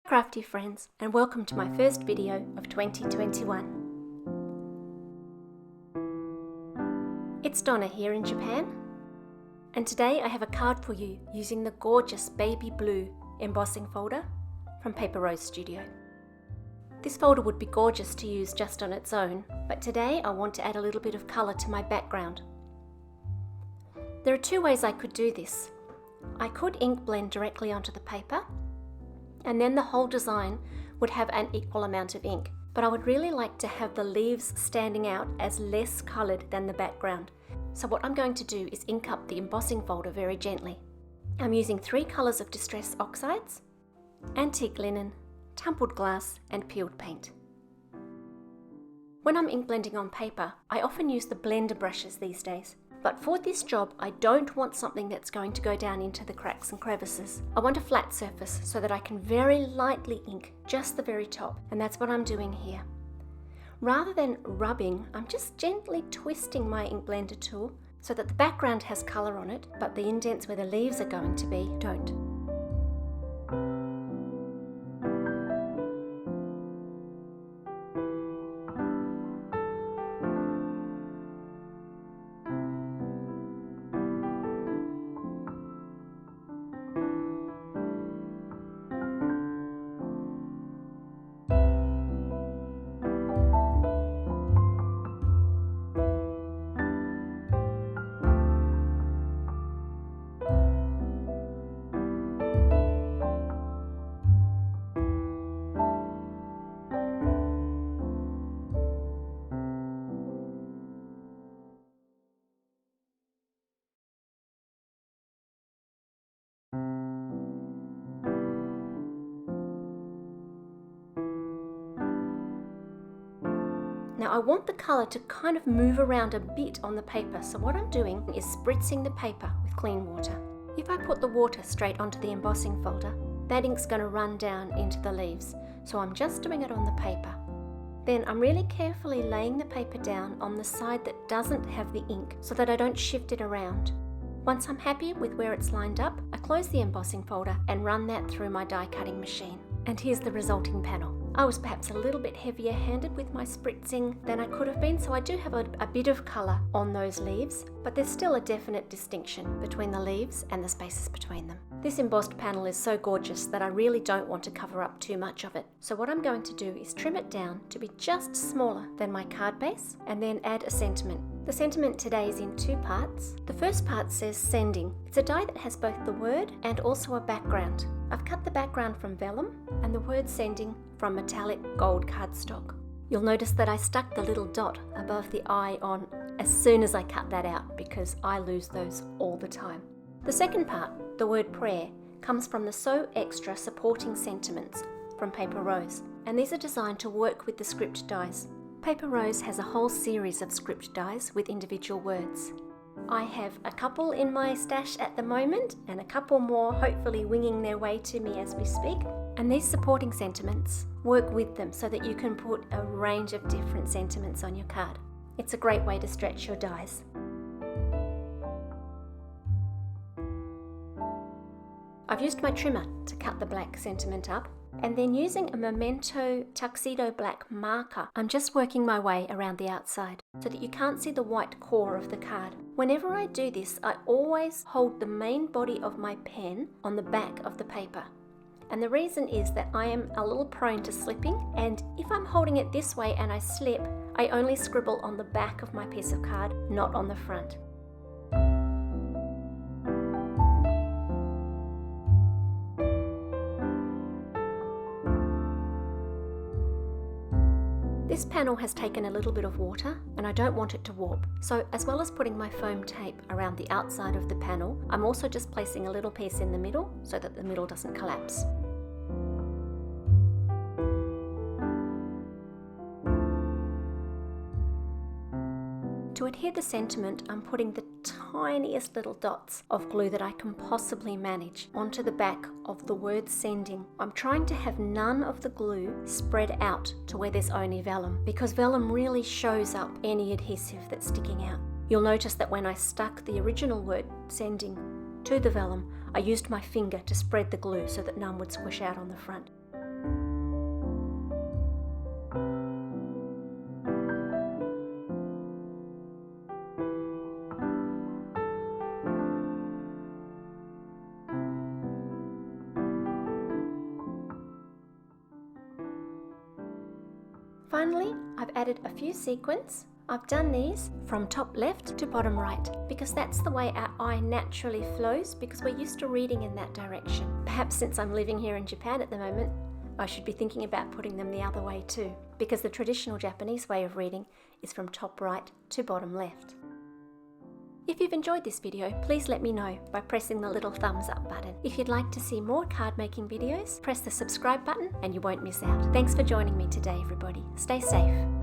crafty friends, and welcome to my first video of 2021. It's Donna here in Japan, and today I have a card for you using the gorgeous baby blue embossing folder from Paper Rose Studio. This folder would be gorgeous to use just on its own, but today I want to add a little bit of colour to my background. There are two ways I could do this. I could ink blend directly onto the paper, and then the whole design would have an equal amount of ink. But I would really like to have the leaves standing out as less coloured than the background. So what I'm going to do is ink up the embossing folder very gently. I'm using 3 colours of distress oxides, antique linen, tumbled glass and peeled paint. When I'm ink blending on paper, I often use the blender brushes these days. But for this job, I don't want something that's going to go down into the cracks and crevices. I want a flat surface so that I can very lightly ink just the very top, and that's what I'm doing here. Rather than rubbing, I'm just gently twisting my ink blender tool so that the background has colour on it, but the indents where the leaves are going to be don't. Now I want the colour to kind of move around a bit on the paper, so what I'm doing is spritzing the paper with clean water. If I put the water straight onto the embossing folder, that ink's going to run down into the leaves, so I'm just doing it on the paper. Then I'm really carefully laying the paper down on the side that doesn't have the ink so that I don't shift it around. Once I'm happy with where it's lined up, I close the embossing folder and run that through my die cutting machine. And here's the resulting panel. I was perhaps a little bit heavier handed with my spritzing than I could have been, so I do have a bit of colour on those leaves, but there's still a definite distinction between the leaves and the spaces between them. This embossed panel is so gorgeous that I really don't want to cover up too much of it. So what I'm going to do is trim it down to be just smaller than my card base and then add a sentiment. The sentiment today is in 2 parts. The first part says sending. It's a die that has both the word and also a background. I've cut the background from vellum and the word sending from metallic gold cardstock. You'll notice that I stuck the little dot above the I on as soon as I cut that out because I lose those all the time. The second part, the word prayer, comes from the So Extra supporting sentiments from Paper Rose, and these are designed to work with the script dies. Paper Rose has a whole series of script dies with individual words. I have a couple in my stash at the moment and a couple more hopefully winging their way to me as we speak. And these supporting sentiments work with them so that you can put a range of different sentiments on your card. It's a great way to stretch your dies. I've used my trimmer to cut the black sentiment up, and then using a Memento tuxedo black marker, I'm just working my way around the outside so that you can't see the white core of the card. Whenever I do this, I always hold the main body of my pen on the back of the paper. And the reason is that I am a little prone to slipping, and if I'm holding it this way and I slip, I only scribble on the back of my piece of card, not on the front. This panel has taken a little bit of water and I don't want it to warp. So as well as putting my foam tape around the outside of the panel, I'm also just placing a little piece in the middle so that the middle doesn't collapse. To adhere the sentiment, I'm putting the tiniest little dots of glue that I can possibly manage onto the back of the word sending. I'm trying to have none of the glue spread out to where there's only vellum, because vellum really shows up any adhesive that's sticking out. You'll notice that when I stuck the original word sending to the vellum, I used my finger to spread the glue so that none would squish out on the front. Finally, I've added a few sequins. I've done these from top left to bottom right because that's the way our eye naturally flows because we're used to reading in that direction. Perhaps since I'm living here in Japan at the moment, I should be thinking about putting them the other way too, because the traditional Japanese way of reading is from top right to bottom left. If you've enjoyed this video, please let me know by pressing the little thumbs up button. If you'd like to see more card making videos, press the subscribe button and you won't miss out. Thanks for joining me today, everybody. Stay safe.